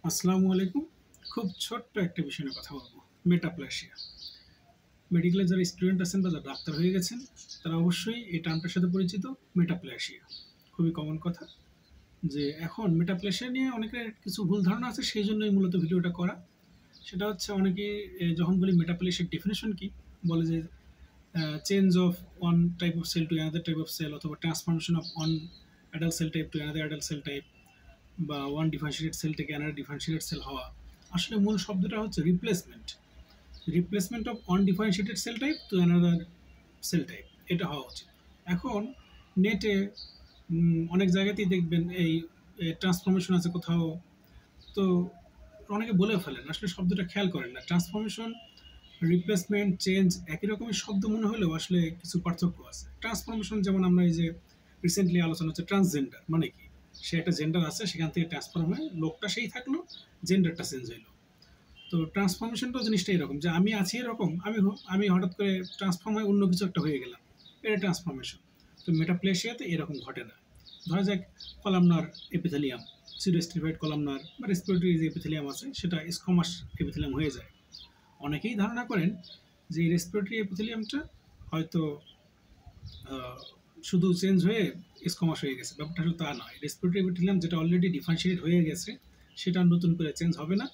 আসসালামু আলাইকুম। খুব ছোট্ট একটা বিষয় নিয়ে কথা বলবো। মেটাপ্লেশিয়া। মেডিকেলে যারা স্টুডেন্ট আছেন বা যারা ডাক্তার হয়ে গেছেন, তারা অবশ্যই এই টার্মটার সাথে পরিচিত। মেটাপ্লেশিয়া খুবই কমন কথা। যে এখন মেটাপ্লেশিয়া নিয়ে অনেকের কিছু ভুল ধারণা আছে, সেই জন্যই মূলত ভিডিওটা করা। সেটা হচ্ছে অনেকে যখন বলি মেটাপ্লেশিয়ার ডেফিনেশন কি, বলে যে change of one type of cell to another type of cell, অথবা transformation of one adult cell type to another adult cell type, বা ওয়ান ডিফারেন্সিয়েটেড সেল থেকে অ্যানাদার ডিফারেন্সিয়েটেড সেল হওয়া। আসলে মূল শব্দটা হচ্ছে replacement. Replacement of undifferentiated cell type to another cell type, এটা হওয়া উচিত। এখন নেটে অনেক জায়গাতেই দেখবেন এই ট্রান্সফরমেশন আছে কোথাও, তো অনেকে বলে ফেলেন, আসলে শব্দটা খেয়াল করেন না। ট্রান্সফরমেশন, রিপ্লেসমেন্ট, চেঞ্জ একই রকমের শব্দ মনে হলেও আসলে কিছু পার্থক্য আছে। ট্রান্সফরমেশন যেমন আমরা এই যে রিসেন্টলি আলোচনা হচ্ছে ট্রান্সজেন্ডার, মানে কি, সে একটা জেন্ডার আছে, সেখান থেকে ট্রান্সফর্ম হয়ে লোকটা সেই থাকলো, জেন্ডারটা চেঞ্জ হইলো। তো ট্রান্সফরমেশনটাও জিনিসটা এরকম, যে আমি আছি এরকম, আমি হঠাৎ করে ট্রান্সফর্ম হয়ে অন্য কিছু একটা হয়ে গেলাম, এটা ট্রান্সফরমেশন। তো মেটাপ্লেশিয়াতে এরকম ঘটে না। ধরা যাক কলামনার এপিথেলিয়াম, সিরোস্ট্রিফাইড কলামনার বা রেসপিরেটরি যে এপিথেলিয়াম আছে সেটা স্কোমাস এপিথেলিয়াম হয়ে যায়। অনেকেই ধারণা করেন যে এই রেসপিরেটরি এপিথেলিয়ামটা হয়তো শুধু চেঞ্জ হয়ে স্কোমাস হয়ে গেছে। ব্যাপারটা আসলে তা নয়। রেসপিরেটরি এপিথেলিয়াম যেটা অলরেডি ডিফারেন্সিয়েট হয়ে গেছে, সেটা নতুন করে চেঞ্জ হবে না,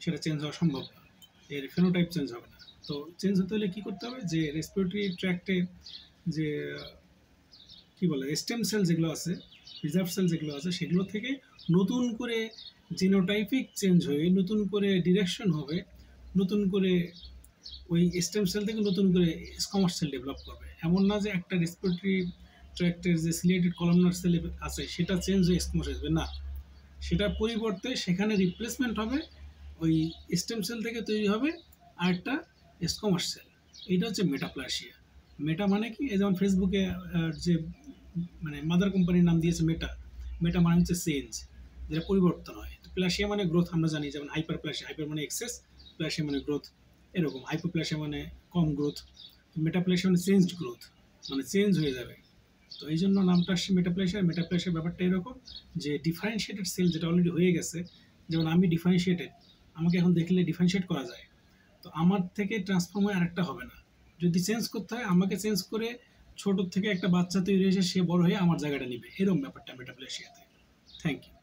সেটা চেঞ্জ হওয়া সম্ভব না, এর ফেনোটাইপ চেঞ্জ হবে না। তো চেঞ্জ হতে হলে কী করতে হবে, যে রেসপিরেটরি ট্র্যাক্টে যে কী বলে স্টেম সেল যেগুলো আছে, রিজার্ভ সেল যেগুলো আছে, সেগুলো থেকে নতুন করে জিনোটাইপিক চেঞ্জ হয়ে নতুন করে ডিরেকশন হবে, নতুন করে ওই স্টেম সেল থেকে নতুন করে স্কমাস সেল ডেভেলপ করবে। এমন না যে একটা রেসপিরেটরি ট্র্যাক্টের যে সিলিয়েটেড কলামনার সেল আছে সেটা চেঞ্জ হয়ে স্কমাস আসবে, না, সেটার পরিবর্তে সেখানে রিপ্লেসমেন্ট হবে, ওই স্টেম সেল থেকে তৈরি হবে আরেকটা স্কমাস সেল। এইটা হচ্ছে মেটাপ্লাসিয়া। মেটা মানে কি, এই যেমন ফেসবুকে যে মানে মাদার কোম্পানির নাম দিয়েছে মেটা, মেটা মানে হচ্ছে চেঞ্জ, যেটা পরিবর্তন হয়। প্লাসিয়া মানে গ্রোথ, আমরা জানি, যেমন হাইপার প্লাসিয়া, হাইপার মানে এক্সেস, প্লাসিয়া মানে গ্রোথ, এরকম। হাইপোপ্লাসিয়া মানে কম গ্রোথ, মেটাপ্লাসিয়া মানে চেঞ্জড গ্রোথ, মানে চেঞ্জ হয়ে যাবে। তো এই জন্য নামটা আসছে মেটাপ্লেশিয়া। মেটাপ্লেশিয়ার ব্যাপারটা এরকম যে ডিফারেন্সিয়েটেড সেল যেটা অলরেডি হয়ে গেছে, যেমন আমি ডিফারেন্সিয়েটেড, আমাকে এখন দেখলে ডিফারেন্সিয়েট করা যায়, তো আমার থেকে ট্রান্সফর্ম হয়ে আরেকটা হবে না। যদি চেঞ্জ করতে হয়, আমাকে চেঞ্জ করে ছোট থেকে একটা বাচ্চা তৈরি হয়েছে, সে বড় হয়ে আমার জায়গাটা নিবে, এরকম ব্যাপারটা মেটাপ্লেশিয়াতে। Thank you.